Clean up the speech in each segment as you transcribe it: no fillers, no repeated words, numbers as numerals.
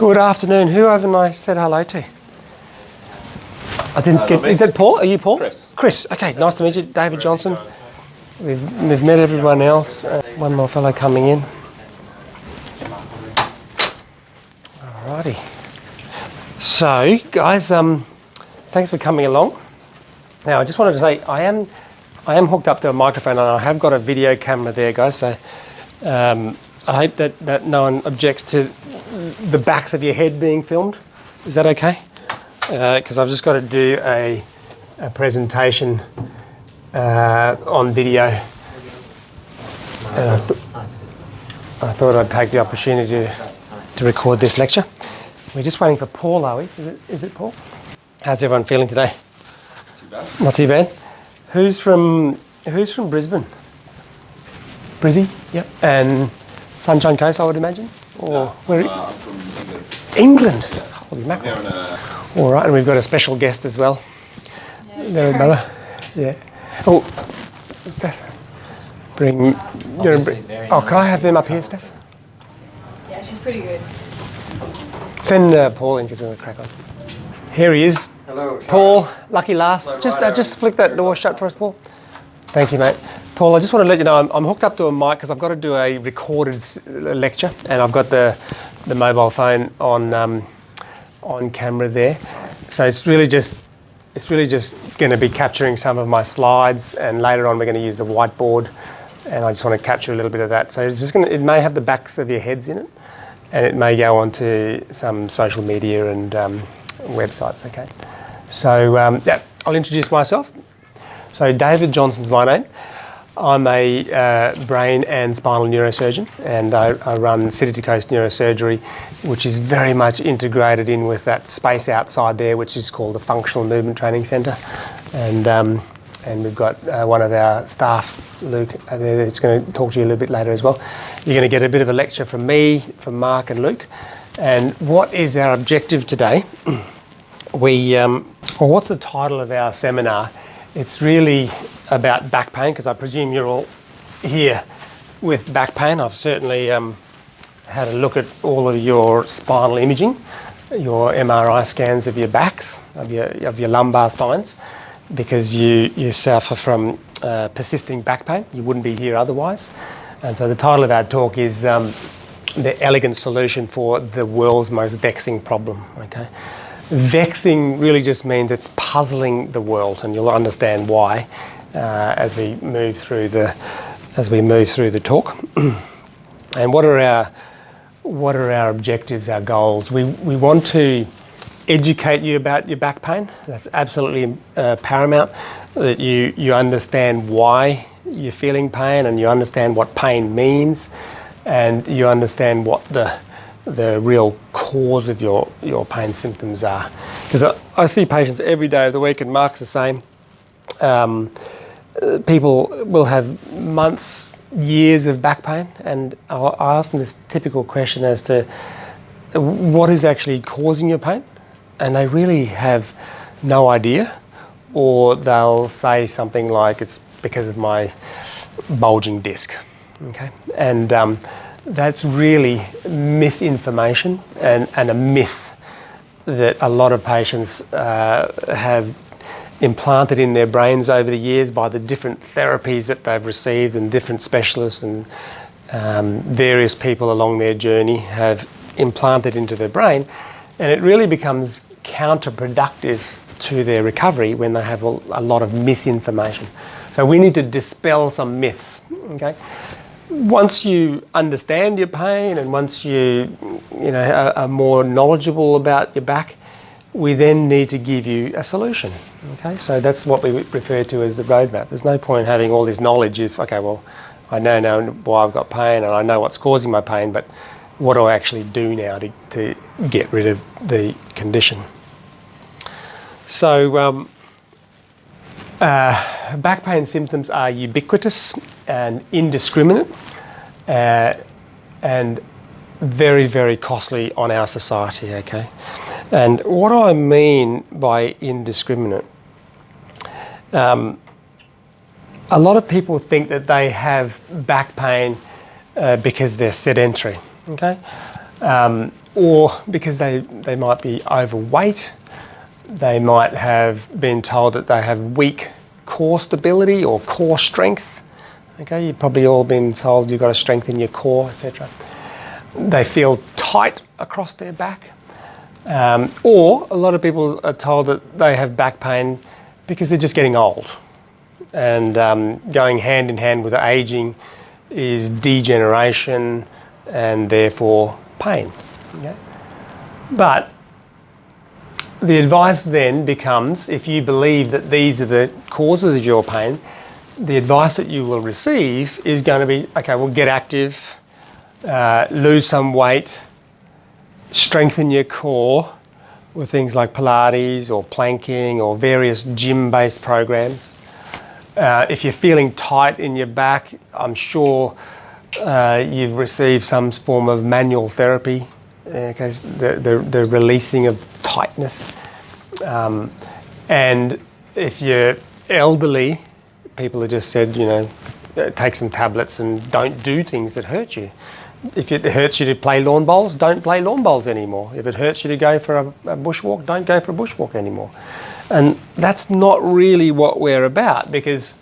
Good afternoon. Who haven't I said hello to? I didn't get. Is that Paul? Are you Paul? Chris. Chris. Okay, nice to meet you. David Johnson. We've met everyone else. One more fellow coming in. Alrighty. So, guys, thanks for coming along. Now, I just wanted to say I am hooked up to a microphone and I have got a video camera there, guys. So, I hope that no one objects to the backs of your head being filmed. Is that okay? Because I've just got to do a presentation on video. And I thought I'd take the opportunity to record this lecture. We're just waiting for Paul, are we? Is it Paul? How's everyone feeling today? Not too bad. Not too bad. Who's from Brisbane? Brizzy? Yep. And Sunshine Coast, I would imagine? Or where? I'm from England. England? Yeah. Holy mackerel. Here All right, and we've got a special guest as well. There, Bella. Yeah. Oh, Steph. Bring. Oh, can I have them up here, Steph? Yeah, she's pretty good. Send Paul in because we're going to crack on. Here he is. Hello. Paul, lucky last. Just flick that door shut for us, Paul. Thank you, mate. Paul, I just want to let you know I'm hooked up to a mic because I've got to do a recorded lecture, and I've got the mobile phone on camera there. So it's really just going to be capturing some of my slides, and later on we're going to use the whiteboard, and I just want to capture a little bit of that. So it's just it may have the backs of your heads in it, and it may go onto some social media and websites. Okay. So yeah, I'll introduce myself. So David Johnson's my name. I'm a brain and spinal neurosurgeon, and I run City to Coast Neurosurgery, which is very much integrated in with that space outside there, which is called the Functional Movement Training Centre. And we've got one of our staff, Luke, over there, that's going to talk to you a little bit later as well. You're going to get a bit of a lecture from me, from Mark and Luke. And what is our objective today? What's the title of our seminar? It's really about back pain, because I presume you're all here with back pain. I've certainly had a look at all of your spinal imaging, your MRI scans of your backs, of your lumbar spines, because you suffer from persisting back pain. You wouldn't be here otherwise. And so the title of our talk is The Elegant Solution for the World's Most Vexing Problem. Okay. Vexing really just means it's puzzling the world, and you'll understand why as we move through the talk. And what are our objectives, our goals? We want to educate you about your back pain. That's absolutely paramount. That you understand why you're feeling pain, and you understand what pain means, and you understand what the real cause of your pain symptoms are. Because I see patients every day of the week, and Mark's the same. People will have months, years of back pain, and I ask them this typical question as to what is actually causing your pain, and they really have no idea, or they'll say something like, it's because of my bulging disc. Okay, and that's really misinformation and a myth that a lot of patients have implanted in their brains over the years by the different therapies that they've received, and different specialists and various people along their journey have implanted into their brain, and it really becomes counterproductive to their recovery when they have a lot of misinformation. So we need to dispel some myths. Okay. Once you understand your pain, and once you are more knowledgeable about your back, we then need to give you a solution. Okay, so that's what we refer to as the roadmap. There's no point having all this knowledge if, okay, well, I know now why I've got pain, and I know what's causing my pain, but what do I actually do now to get rid of the condition? So back pain symptoms are ubiquitous and indiscriminate, and very, very costly on our society, okay? And what do I mean by indiscriminate? A lot of people think that they have back pain because they're sedentary, okay? or because they might be overweight, they might have been told that they have weak core stability or core strength. Okay, you've probably all been told you've got to strengthen your core, etc. They feel tight across their back. Or a lot of people are told that they have back pain because they're just getting old. And going hand in hand with aging is degeneration and therefore pain. Okay? But the advice then becomes, if you believe that these are the causes of your pain, the advice that you will receive is going to be, okay, well, get active, lose some weight, strengthen your core with things like Pilates or planking or various gym-based programs. If you're feeling tight in your back, I'm sure you've received some form of manual therapy, because the releasing of tightness. And if you're elderly, people have just said, you know, take some tablets and don't do things that hurt you. If it hurts you to play lawn bowls, don't play lawn bowls anymore. If it hurts you to go for a bushwalk, don't go for a bushwalk anymore. And that's not really what we're about, because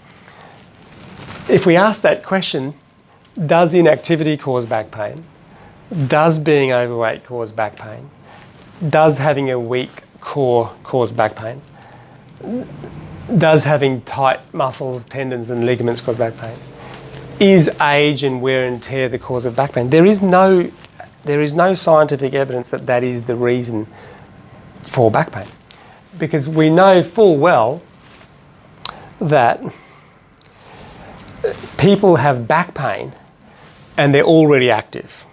if we ask that question, does inactivity cause back pain? Does being overweight cause back pain? Does having a weak core cause back pain? Does having tight muscles, tendons and ligaments cause back pain? Is age and wear and tear the cause of back pain? There is no scientific evidence that that is the reason for back pain, because we know full well that people have back pain and they're already active.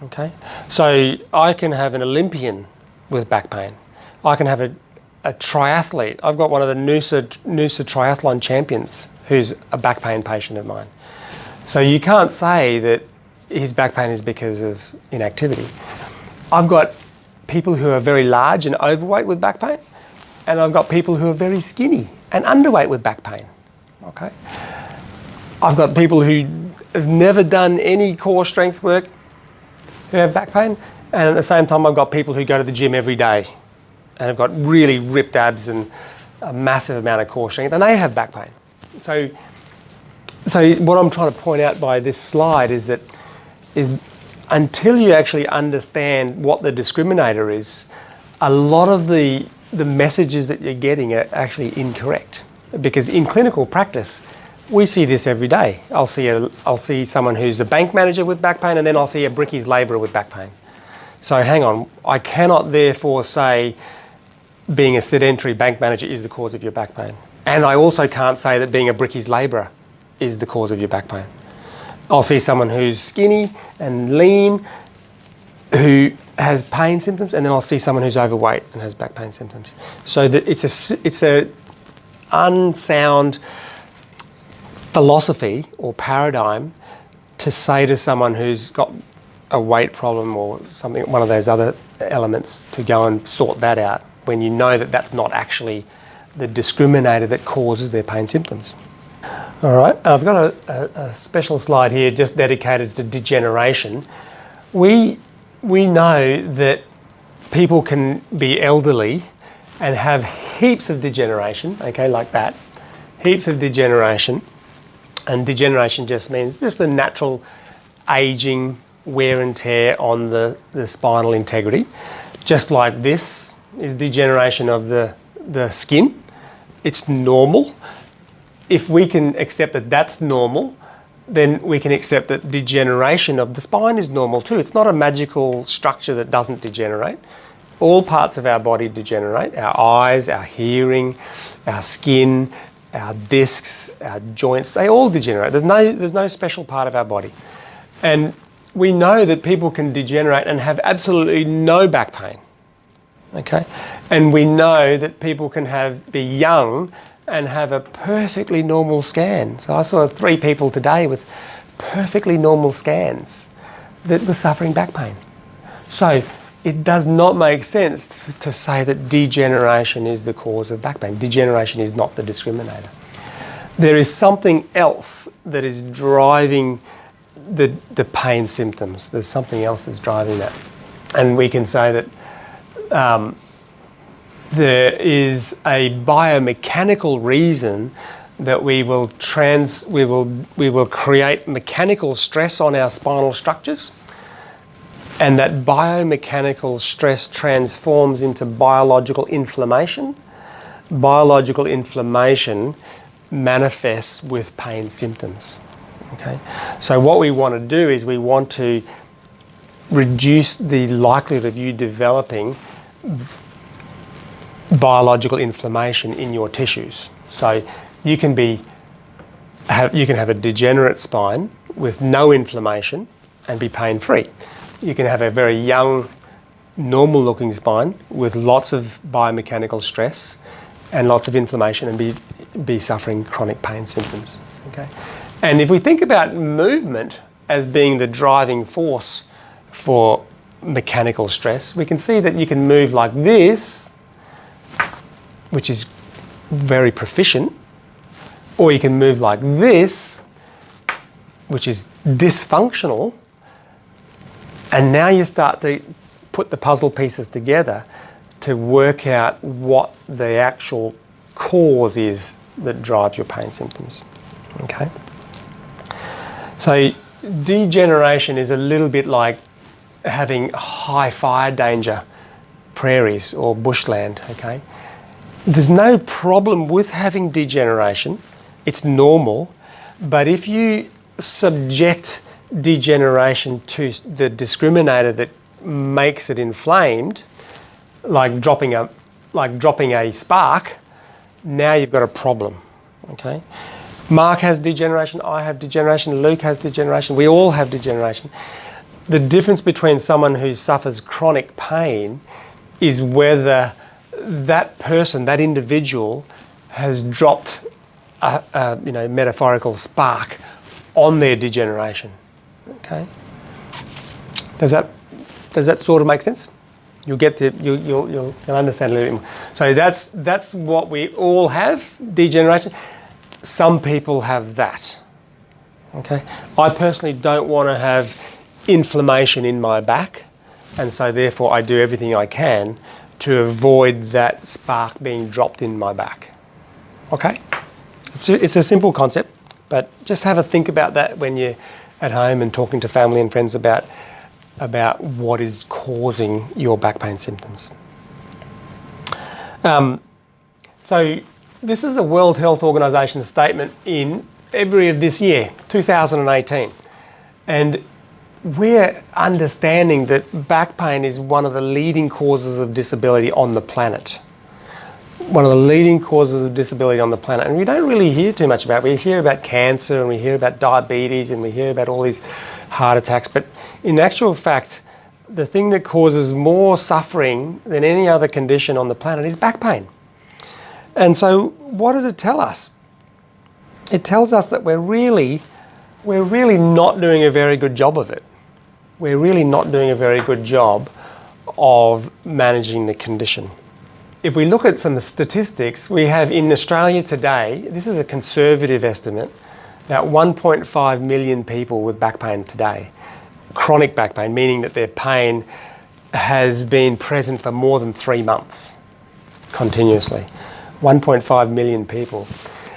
Okay, so I can have an Olympian with back pain. I can have a triathlete. I've got one of the Noosa triathlon champions who's a back pain patient of mine. So you can't say that his back pain is because of inactivity. I've got people who are very large and overweight with back pain, and I've got people who are very skinny and underweight with back pain. Okay, I've got people who have never done any core strength work who have back pain, and at the same time I've got people who go to the gym every day and have got really ripped abs and a massive amount of core strength, and they have back pain. So what I'm trying to point out by this slide is until you actually understand what the discriminator is, a lot of the messages that you're getting are actually incorrect. Because in clinical practice, we see this every day. I'll see someone who's a bank manager with back pain, and then I'll see a brickies labourer with back pain. So hang on, I cannot therefore say being a sedentary bank manager is the cause of your back pain. And I also can't say that being a brickies labourer is the cause of your back pain. I'll see someone who's skinny and lean who has pain symptoms, and then I'll see someone who's overweight and has back pain symptoms. So that it's a unsound philosophy or paradigm to say to someone who's got a weight problem or something, one of those other elements, to go and sort that out, when you know that that's not actually the discriminator that causes their pain symptoms. All right, I've got a special slide here just dedicated to degeneration. We know that people can be elderly and have heaps of degeneration, okay, like that, heaps of degeneration. And degeneration just means just the natural aging, wear and tear on the spinal integrity. Just like this is degeneration of the skin. It's normal. If we can accept that that's normal, then we can accept that degeneration of the spine is normal too. It's not a magical structure that doesn't degenerate. All parts of our body degenerate. Our eyes, our hearing, our skin, our discs, our joints, they all degenerate. There's no special part of our body. And we know that people can degenerate and have absolutely no back pain. Okay? And we know that people can be young and have a perfectly normal scan. So I saw 3 people today with perfectly normal scans that were suffering back pain. So it does not make sense to say that degeneration is the cause of back pain. Degeneration is not the discriminator. There is something else that is driving the pain symptoms. There's something else that's driving that. And we can say that there is a biomechanical reason that we will create mechanical stress on our spinal structures, and that biomechanical stress transforms into biological inflammation. Biological inflammation manifests with pain symptoms. Okay, so what we want to do is we want to reduce the likelihood of you developing biological inflammation in your tissues. So you can have a degenerate spine with no inflammation and be pain-free. You can have a very young, normal-looking spine with lots of biomechanical stress and lots of inflammation and be suffering chronic pain symptoms. Okay, and if we think about movement as being the driving force for mechanical stress, we can see that you can move like this, which is very proficient, or you can move like this, which is dysfunctional, and now you start to put the puzzle pieces together to work out what the actual cause is that drives your pain symptoms. Okay? So degeneration is a little bit like having high fire danger prairies or bushland. Okay? There's no problem with having degeneration. It's normal, but if you subject degeneration to the discriminator that makes it inflamed, like dropping a spark, now you've got a problem. Okay? Mark has degeneration, I have degeneration, Luke has degeneration, we all have degeneration. The difference between someone who suffers chronic pain is whether that person, that individual, has dropped a metaphorical spark on their degeneration. Okay, does that sort of make sense? You'll understand a little bit more. So that's what we all have, degeneration. Some people have that. Okay, I personally don't want to have inflammation in my back, and so therefore I do everything I can to avoid that spark being dropped in my back. Okay, it's a simple concept, but just have a think about that when you're at home and talking to family and friends about what is causing your back pain symptoms. So this is a World Health Organization statement in February of this year, 2018. And we're understanding that back pain is one of the leading causes of disability on the planet. One of the leading causes of disability on the planet. And we don't really hear too much about it. We hear about cancer and we hear about diabetes and we hear about all these heart attacks. But in actual fact, the thing that causes more suffering than any other condition on the planet is back pain. And so what does it tell us? It tells us that we're really not doing a very good job of it. We're really not doing a very good job of managing the condition. If we look at some statistics, we have in Australia today, this is a conservative estimate, about 1.5 million people with back pain today. Chronic back pain, meaning that their pain has been present for more than 3 months continuously. 1.5 million people.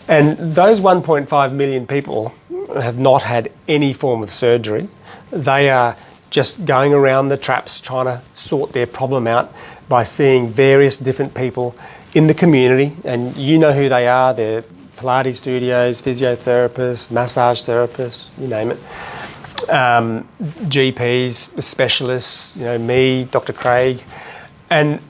And those 1.5 million people have not had any form of surgery. They are just going around the traps trying to sort their problem out by seeing various different people in the community, and you know who they are. They're Pilates studios, physiotherapists, massage therapists, you name it. GPs, specialists, me, Dr. Craig. And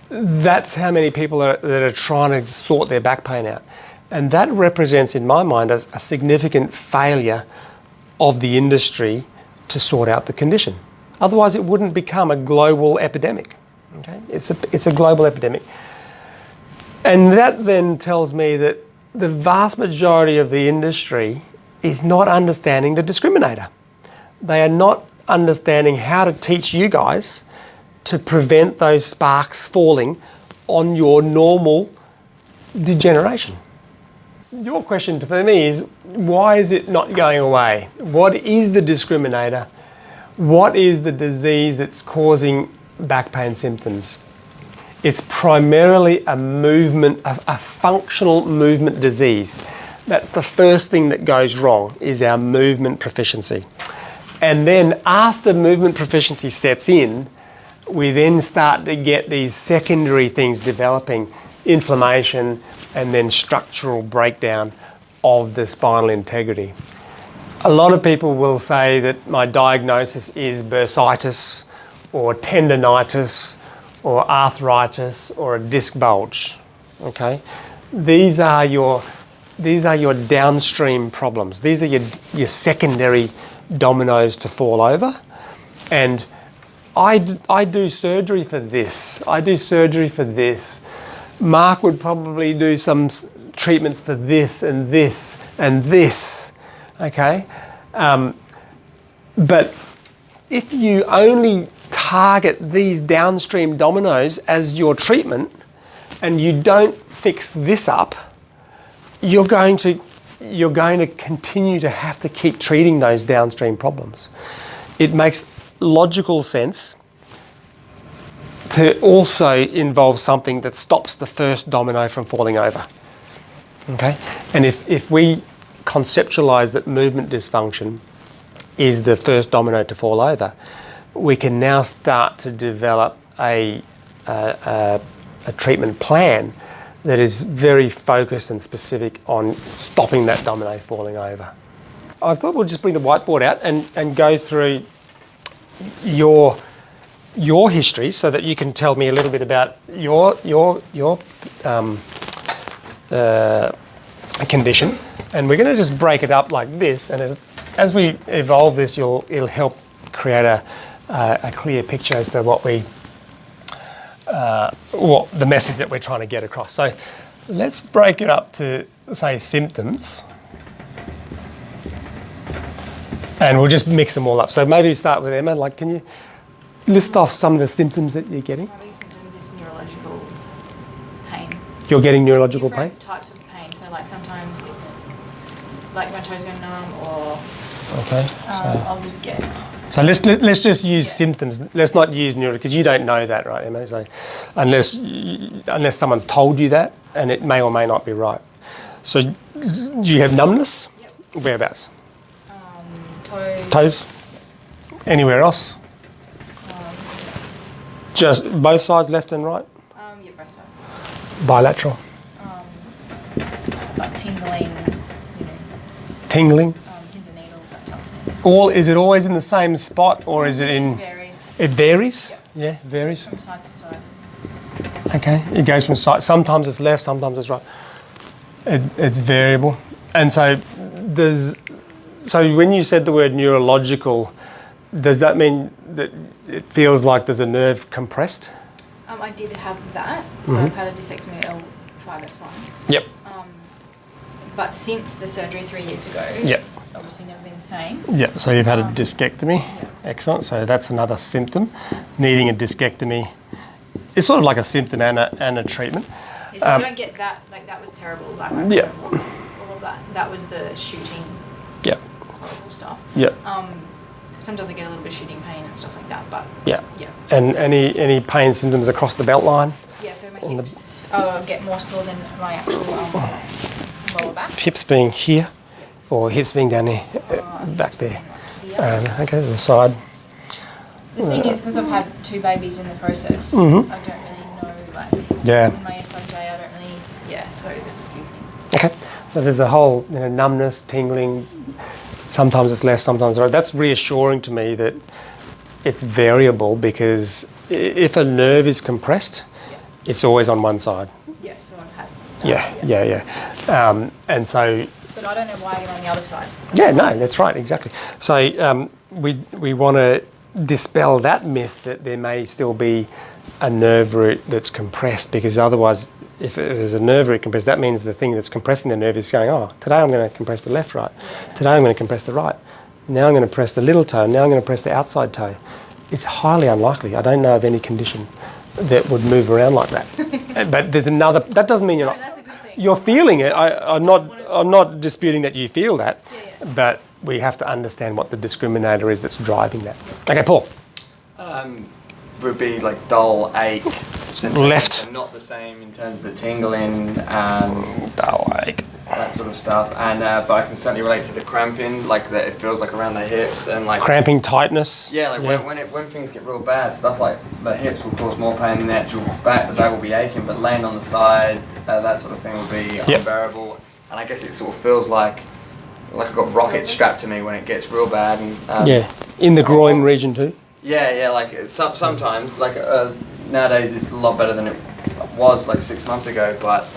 that's how many people that are trying to sort their back pain out. And that represents, in my mind, a significant failure of the industry to sort out the condition. Otherwise, it wouldn't become a global epidemic. Okay? It's a global epidemic. And that then tells me that the vast majority of the industry is not understanding the discriminator. They are not understanding how to teach you guys to prevent those sparks falling on your normal degeneration. Your question for me is, why is it not going away? What is the discriminator? what is the disease that's causing back pain symptoms? It's primarily a functional movement disease. That's the first thing that goes wrong, is our movement proficiency. And then after movement proficiency sets in, we then start to get these secondary things developing, inflammation and then structural breakdown of the spinal integrity. A lot of people will say that my diagnosis is bursitis or tendonitis or arthritis or a disc bulge. Okay, these are your downstream problems. These are your secondary dominoes to fall over. And I do surgery for this. I do surgery for this. Mark would probably do some treatments for this and this and this. Okay, but if you only target these downstream dominoes as your treatment and you don't fix this up, you're going to continue to have to keep treating those downstream problems. It makes logical sense to also involve something that stops the first domino from falling over. Okay, and if we conceptualize that movement dysfunction is the first domino to fall over, we can now start to develop a treatment plan that is very focused and specific on stopping that domino falling over. I thought we'll just bring the whiteboard out and go through your history so that you can tell me a little bit about your condition. And we're going to just break it up like this, and as we evolve this, it'll help create a clear picture as to what the message that we're trying to get across. So let's break it up to, say, symptoms, and we'll just mix them all up. So maybe start with Emma. Like, can you list off some of the symptoms that you're getting? My biggest symptoms is neurological pain. You're getting neurological pain? Different types of pain. So like sometimes it's like my toes go numb, or Okay. I'll just get. So let's just use symptoms. Let's not use neuro, because you don't know that, right, Emma? So unless someone's told you that, and it may or may not be right. So do you have numbness? Yep. Whereabouts? Toes. Toes? Anywhere else? Just both sides, left and right? Yeah, both sides. Bilateral? Like tingling, Tingling? pins and needles, that type of thing. Is it always in the same spot, or is it It in? just varies It varies? Yep. Yeah, varies. from side to side. Okay, it goes from side. Sometimes it's left, sometimes it's right. It's variable. And so when you said the word neurological, does that mean that it feels like there's a nerve compressed? I did have that, so I've had a discectomy at L5S1. Yep. But since the surgery 3 years ago, Yep. it's obviously never been the same. Yeah, so you've had a discectomy. Yeah. Excellent. So that's another symptom. Needing a discectomy is sort of like a symptom and a treatment. Yeah, so I don't get that, like that was terrible. Like, Yeah. all of that. That was the shooting, Yeah. horrible stuff. Yeah. Sometimes I get a little bit of shooting pain and stuff like that, but Yeah. yeah. And any pain symptoms across the belt line? Yeah, so my hips get more sore than my actual lower back. Hips being here, or hips being down here, back there. Yeah. Okay, the side. The thing is, because I've had 2 babies in the process, Mhm. I don't really know, like, Yeah. in my SIJ, I don't really, so there's a few things. Okay, so there's a whole numbness, tingling. Sometimes it's left, sometimes right. That's reassuring to me that it's variable, because if a nerve is compressed, it's always on one side. Yeah, so I've had Yeah. And so, But I don't know why I get on the other side. yeah, no, that's right, exactly. So we want to dispel that myth that there may still be a nerve root that's compressed, because otherwise, if there's a nerve root compressed, that means the thing that's compressing the nerve is going, oh, today I'm going to compress the left, right. Today I'm going to compress the right. Now I'm going to press the little toe. Now I'm going to press the outside toe. It's highly unlikely. I don't know of any condition that would move around like that. But there's another. That doesn't mean you're not. That's a good thing. You're feeling it. I'm not disputing that you feel that. Yeah. But we have to understand what the discriminator is that's driving that. Okay, Paul. Would be like dull ache. Left. And not the same in terms of the tingling, Dull ache. that sort of stuff. And but I can certainly relate to the cramping, like that. It feels like around the hips and like Cramping, tightness. yeah, like when things get real bad, stuff like the hips will cause more pain than the actual back. The back will be aching, but laying on the side, that sort of thing will be unbearable. And I guess it sort of feels like I've got rockets strapped to me when it gets real bad. And in the groin region too. Yeah, like sometimes, like nowadays it's a lot better than it was like 6 months ago, but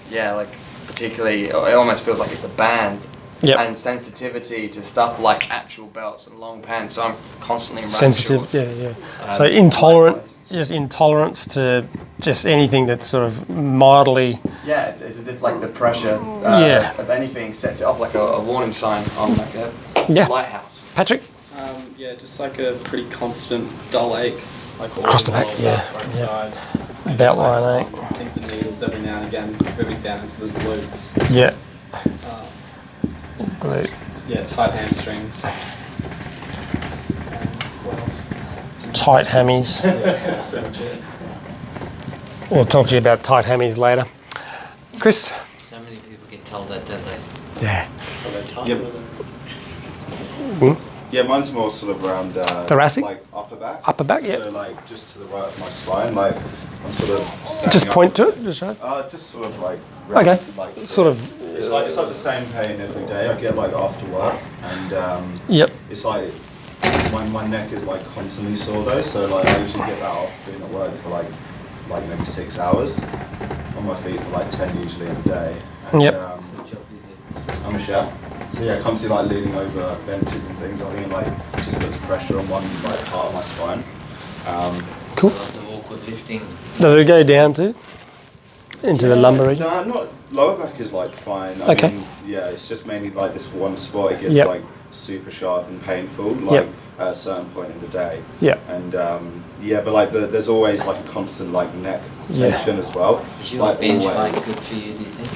yeah, like particularly, it almost feels like it's a band. Yep. And sensitivity to stuff like actual belts and long pants, so I'm constantly running Sensitive, shorts. yeah. So intolerant, just intolerance to just anything that's sort of mildly. Yeah, it's as if like the pressure of anything sets it off like a warning sign on like a lighthouse. Patrick? Yeah, just like a pretty constant dull ache, like all Across the back, both sides. Belt line ache. Pins and needles every now and again, moving down into the glutes. Yeah. Glute. Yeah, tight hamstrings. What else? Tight hammies. Yeah, that's pretty much it. We'll talk to you about tight hammies later. Chris? So many people get told that, don't they? Yeah. Yeah, mine's more sort of around Thoracic? like upper back. Upper back, yeah. So like just to the right of my spine, like I'm sort of standing Just up. point to it, just right. Just sort of like Okay. like Sort of. it's like the same pain every day. I get like after work, and Yep. it's like my neck is like constantly sore though. So like I usually get that off being at work for like maybe 6 hours on my feet for like 10 usually in a day. And, Yep. I'm a chef, so yeah, constantly like leaning over benches and things. I think it like just puts pressure on one like part of my spine. Cool. Lots of awkward lifting. Does it go down too? Into the lumbar region? No, not lower back is like fine. I mean, yeah, it's just mainly like this one spot. It gets like super sharp and painful, like at a certain point in the day. Yeah. And yeah, but like there's always like a constant like neck tension as well. Is your Like bench always. like good for you, do you think?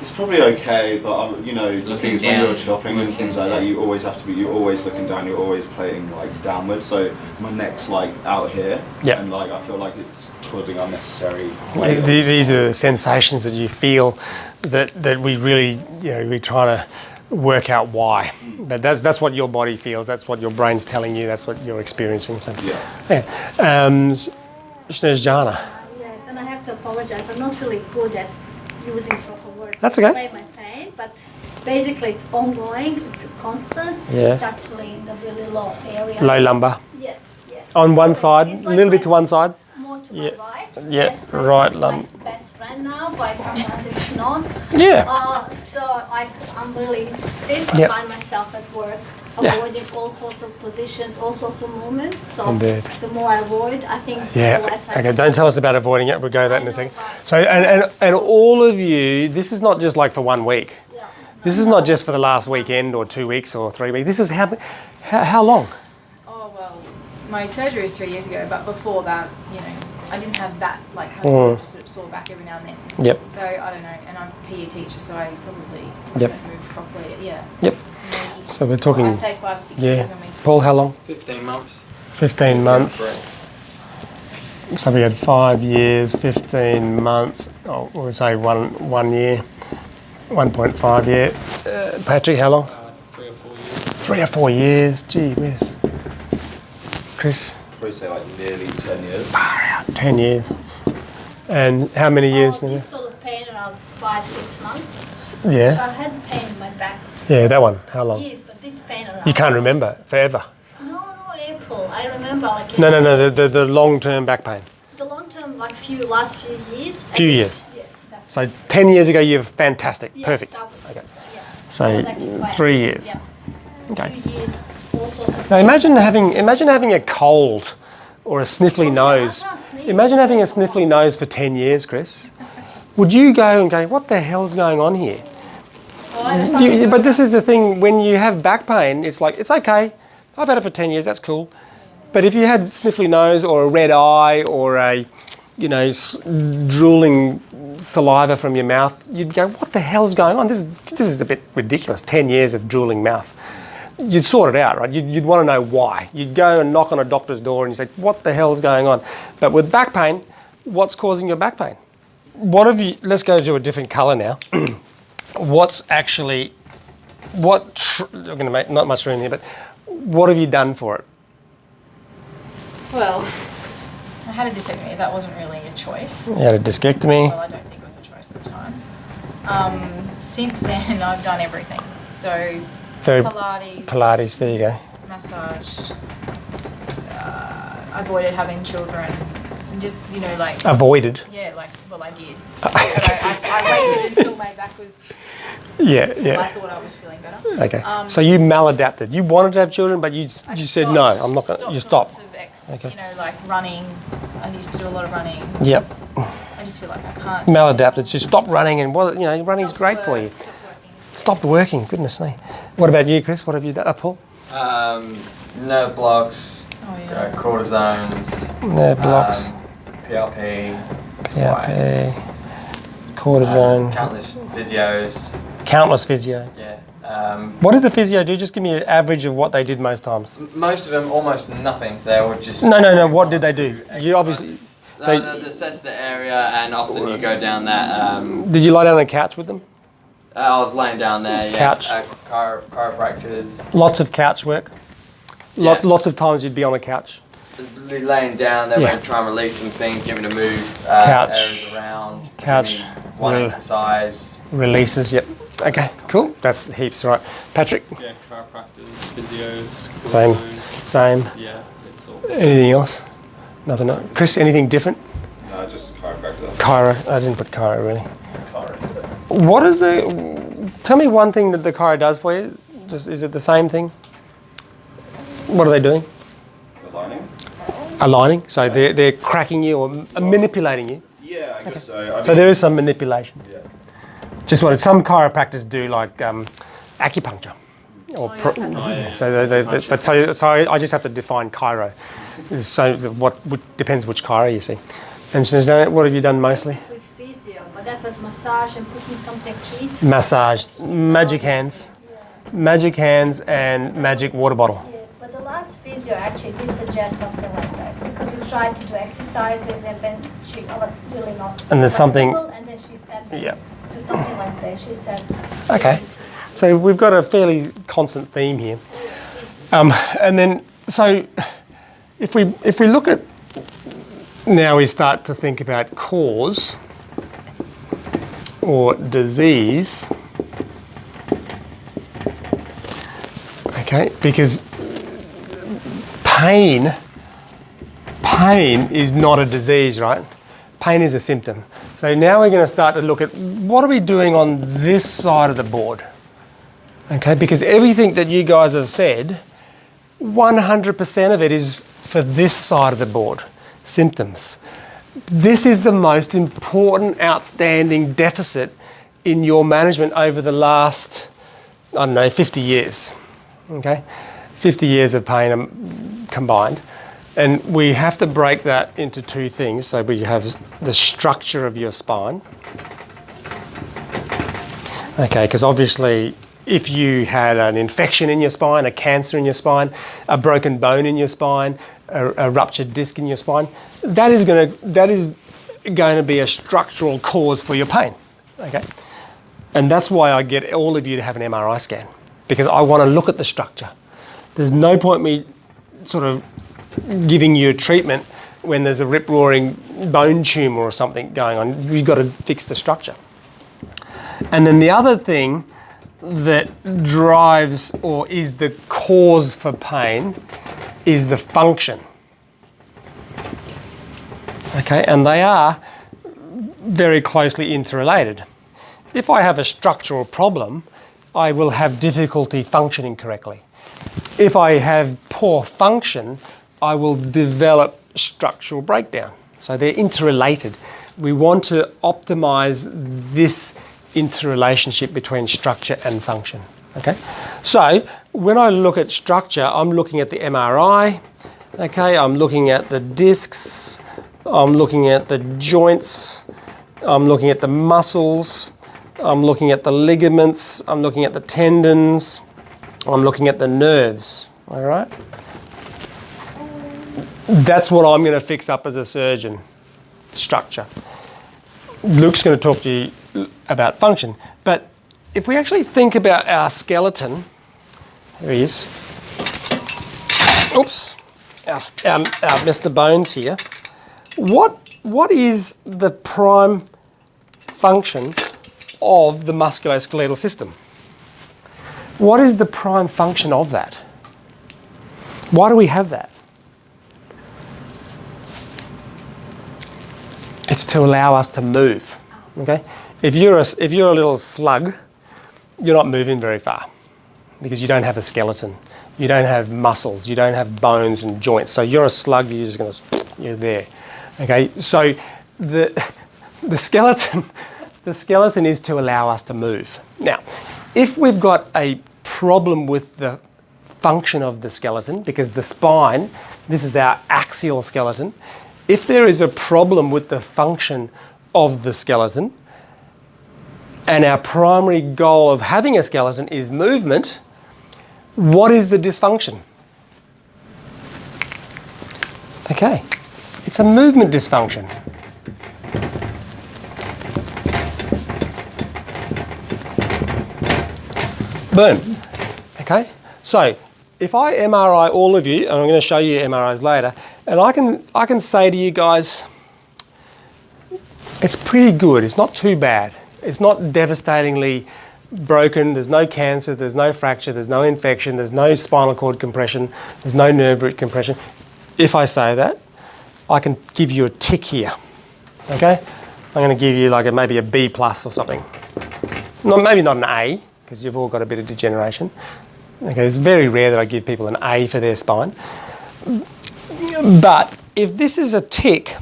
It's probably okay, but you know, the thing is when down, you're chopping and things like that, you always have to be. You're always looking down. You're always playing like downwards. So my neck's like out here, and like I feel like it's causing unnecessary weight. These are the sensations that you feel that we really, we're trying to work out why. But that's what your body feels. That's what your brain's telling you. That's what you're experiencing. So, Snezjana. Yes, and I have to apologize. I'm not really good at using proper words. That's okay. To explain my pain, but basically it's ongoing. It's constant. Yeah. It's actually in the really low area. Low lumbar. Yes, yes. On one side, a It's like little bit to one side. More to my right. Yeah, Yes, it's right my lung. best friend now, but sometimes it's not. Yeah. So I'm really stiff. Yep. I find myself at work Yeah. avoiding all sorts of positions, all sorts of movements. So Indeed. the more I avoid, I think the Yeah. less I Okay. Don't tell us about avoiding it. We'll go to that in a I know, second. but- So, and all of you, this is not just like for 1 week. Yeah. This is not just for the last weekend or 2 weeks or 3 weeks. This is how long? Oh well, my surgery was 3 years ago, but before that, I didn't have that just sort of sore back every now and then. Yep. So I don't know, and I'm a PE teacher, so I probably Yep. don't move properly. Yeah. Yep. Maybe So we're talking. I say 5 or 6 Yeah. years. I mean, Paul, how long? 15 months. 15 months. So we had 5 years, 15 months. Oh, we'll say one year, 1.5 year. Patrick, how long? 3 or 4 years. 3 or 4 years. Gee whiz. Chris? Probably say like nearly 10 years. 10 years. And how many years? This sort of pain around 5-6 months. Yeah. I had pain in my back Yeah, that one. How long? years, but this pain around. You can't remember forever. No, April. I remember like. No. The long-term back pain. The long term, like last few years. Few years. Yeah. That's, So 10 years ago, you're fantastic. yeah, Perfect. that was- Okay. Yeah. So That was actually quite- 3 years. Yeah. Okay. 2 years. All sorts of Now imagine having a cold or a sniffly nose. Imagine having a sniffly nose for 10 years, Chris. Would you go and go, what the hell's going on here? But this is the thing, when you have back pain, it's like, it's okay. I've had it for 10 years, that's cool. But if you had sniffly nose or a red eye or a, drooling saliva from your mouth, you'd go, what the hell's going on? This is a bit ridiculous, 10 years of drooling mouth. You'd sort it out, right? You'd want to know why. You'd go and knock on a doctor's door and you say, what the hell's going on? But with back pain, what's causing your back pain? Let's go to a different colour now. What's actually, I'm going to make not much room here, but what have you done for it? Well, I had a discectomy. That wasn't really a choice. You had a discectomy. Well, I don't think it was a choice at the time. Since then, I've done everything. So, Pilates, there you go. Massage. Avoided having children. Just, like... Avoided? Yeah, well, I did. But I waited until my back was... Yeah. I thought I was feeling better. Okay. So you maladapted. You wanted to have children, but you said no. I'm not going to. You stopped. Okay. Like running. I used to do a lot of running. Yep. I just feel like I can't. Maladapted. So stop running, and running's great for you. Stopped working. Goodness me. What about you, Chris? What have you done? Paul? Nerve blocks. Oh, yeah. Cortisones. Nerve blocks. PRP. Cortisone. Countless physios. Countless physio. Yeah. What did the physio do? Just give me an average of what they did most times. Most of them, almost nothing. They would just... No. What did they do? You obviously... They assess the area, and often you go down that... Did you lie down on the couch with them? I was laying down there, yeah. Couch. Chiropractors. Lots of couch work. Lots of times you'd be on a couch. Laying down, they would try and release some things, get me to move areas around. Couch. One exercise. Releases, yep. Okay, cool. That's heaps, right. Patrick? Yeah, chiropractors, physios, Same. Yeah, it's all. Anything else? Nothing else. Chris, anything different? No, just chiropractor. Chiro. I didn't put chiro, really. What is tell me one thing that the chiro does for you. Is it the same thing? What are they doing? Aligning. Aligning? So they're cracking you or manipulating you? Yeah, I guess so. So there is some manipulation. Yeah. Just what some chiropractors do, like acupuncture. So I just have to define chiro. So what depends which chiro you see. And so what have you done mostly? With physio, but that was massage and putting some technique. Massage, magic hands, and magic water bottle. Yeah, but the last physio actually did suggest something like this because we tried to do exercises and then I was really not. And there's something. And then she said. Yeah. To something like this, she said. Okay, so we've got a fairly constant theme here, and then so if we look at now, we start to think about cause or disease. Okay, because pain is not a disease, right? Pain is a symptom. So now we're going to start to look at what are we doing on this side of the board. Okay, because everything that you guys have said, 100% of it is for this side of the board, symptoms. This is the most important outstanding deficit in your management over the last, 50 years. Okay, 50 years of pain combined. And we have to break that into two things. So we have the structure of your spine. Okay, because obviously if you had an infection in your spine, a cancer in your spine, a broken bone in your spine, a ruptured disc in your spine, that is going to be a structural cause for your pain. Okay, and that's why I get all of you to have an MRI scan, because I want to look at the structure. There's no point me sort of giving you a treatment when there's a rip-roaring bone tumour or something going on. You've got to fix the structure. And then the other thing that drives or is the cause for pain is the function. Okay, and they are very closely interrelated. If I have a structural problem, I will have difficulty functioning correctly. If I have poor function, I will develop structural breakdown. So they're interrelated. We want to optimize this interrelationship between structure and function. Okay? So when I look at structure, I'm looking at the MRI. Okay, I'm looking at the discs. I'm looking at the joints. I'm looking at the muscles, I'm looking at the ligaments, I'm looking at the tendons, I'm looking at the nerves, all right? That's what I'm going to fix up as a surgeon, structure. Luke's going to talk to you about function, but if we actually think about our skeleton, there he is. Oops, our Mr. Bones here. What is the prime function of the musculoskeletal system? What is the prime function of that? Why do we have that? It's to allow us to move. Okay, if you're a little slug, you're not moving very far because you don't have a skeleton, you don't have muscles, you don't have bones and joints. So you're a slug. You're there. Okay, so the skeleton is to allow us to move. Now, if we've got a problem with the function of the skeleton, because the spine, this is our axial skeleton, if there is a problem with the function of the skeleton, and our primary goal of having a skeleton is movement, what is the dysfunction? Okay, it's a movement dysfunction. Boom. Okay, so if I MRI all of you, and I'm going to show you MRIs later, and I can say to you guys, it's pretty good, it's not too bad. It's not devastatingly broken, there's no cancer, there's no fracture, there's no infection, there's no spinal cord compression, there's no nerve root compression. If I say that, I can give you a tick here, okay? I'm going to give you like maybe a B plus or something. Maybe not an A, because you've all got a bit of degeneration. Okay, it's very rare that I give people an A for their spine. But if this is a tick,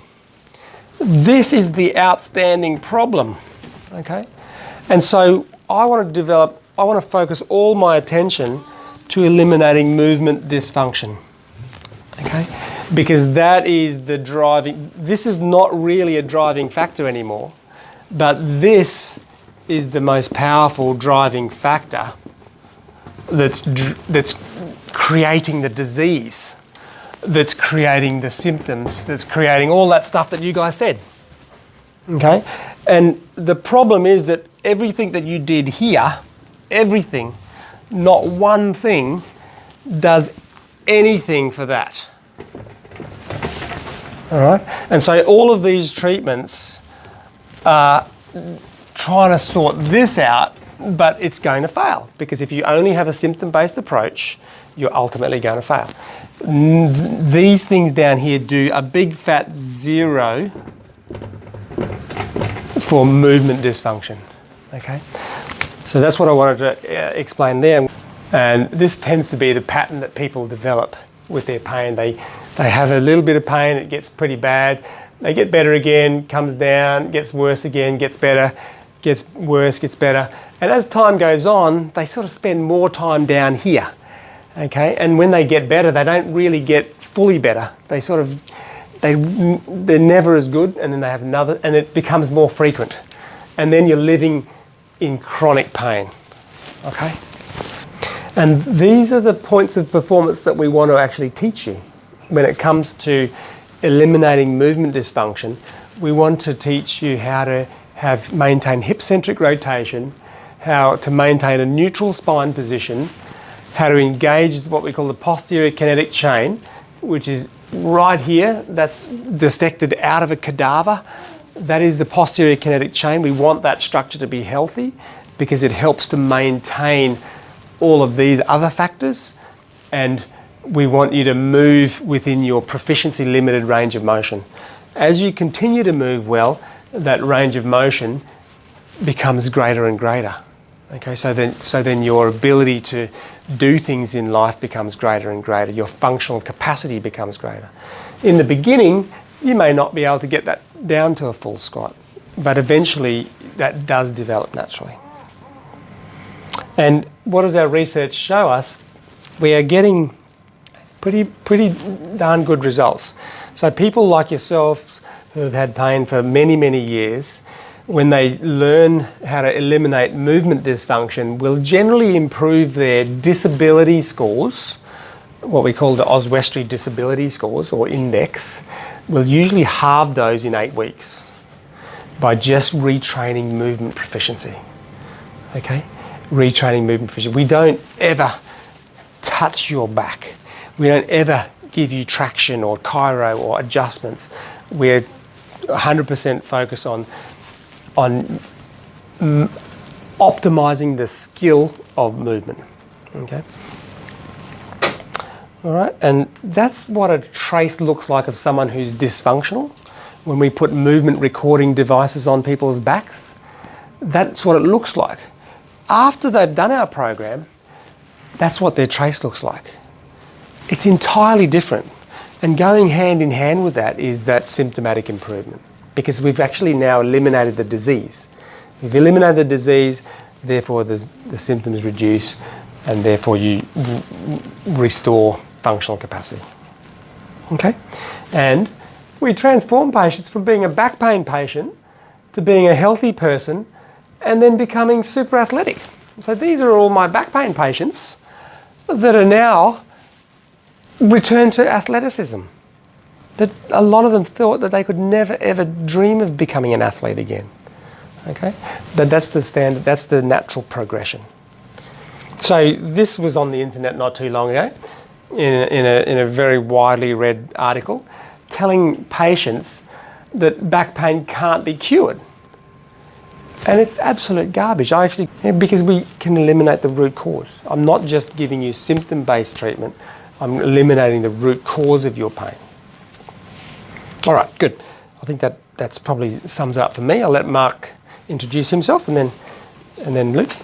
this is the outstanding problem, okay? And so I want to focus all my attention to eliminating movement dysfunction, okay? Because that is the driving, this is not really a driving factor anymore, but this is the most powerful driving factor that's creating the disease, that's creating the symptoms, that's creating all that stuff that you guys said, okay? And the problem is that everything that you did here, everything, not one thing does anything for that. All right? And so all of these treatments are trying to sort this out, but it's going to fail, because if you only have a symptom-based approach, you're ultimately going to fail. These things down here do a big fat 0 for movement dysfunction, okay? So that's what I wanted to explain there. And this tends to be the pattern that people develop with their pain. They have a little bit of pain, it gets pretty bad, they get better again, comes down, gets worse again, gets better, gets worse, gets better. And as time goes on, they sort of spend more time down here, okay? And when they get better, they don't really get fully better. They sort of, they're never as good, and then they have another, and it becomes more frequent. And then you're living in chronic pain, okay? And these are the points of performance that we want to actually teach you. When it comes to eliminating movement dysfunction, we want to teach you how to maintain hip-centric rotation, how to maintain a neutral spine position, how to engage what we call the posterior kinetic chain, which is right here, that's dissected out of a cadaver. That is the posterior kinetic chain. We want that structure to be healthy because it helps to maintain all of these other factors, and we want you to move within your proficiency limited range of motion. As you continue to move well, that range of motion becomes greater and greater. Okay, so then your ability to do things in life becomes greater and greater. Your functional capacity becomes greater. In the beginning, you may not be able to get that down to a full squat, but eventually that does develop naturally. And what does our research show us? We are getting pretty darn good results. So people like yourselves who have had pain for many, many years, when they learn how to eliminate movement dysfunction, will generally improve their disability scores, what we call the Oswestry disability scores or index, will usually halve those in 8 weeks by just retraining movement proficiency. Okay? Retraining movement proficiency. We don't ever touch your back. We don't ever give you traction or chiro or adjustments. We're 100% focused on optimizing the skill of movement. Okay? All right, and that's what a trace looks like of someone who's dysfunctional. When we put movement recording devices on people's backs, that's what it looks like. After they've done our program, that's what their trace looks like. It's entirely different. And going hand in hand with that is that symptomatic improvement, because we've actually now eliminated the disease. We've eliminated the disease, therefore the symptoms reduce, and therefore you restore functional capacity. Okay? And we transform patients from being a back pain patient to being a healthy person and then becoming super athletic. So these are all my back pain patients that are now returned to athleticism. That a lot of them thought that they could never ever dream of becoming an athlete again. Okay? That's the standard, that's the natural progression. So this was on the internet not too long ago, in a very widely read article, telling patients that back pain can't be cured. And it's absolute garbage. Because we can eliminate the root cause. I'm not just giving you symptom-based treatment, I'm eliminating the root cause of your pain. All right, good. I think that's probably sums it up for me. I'll let Mark introduce himself and then Luke.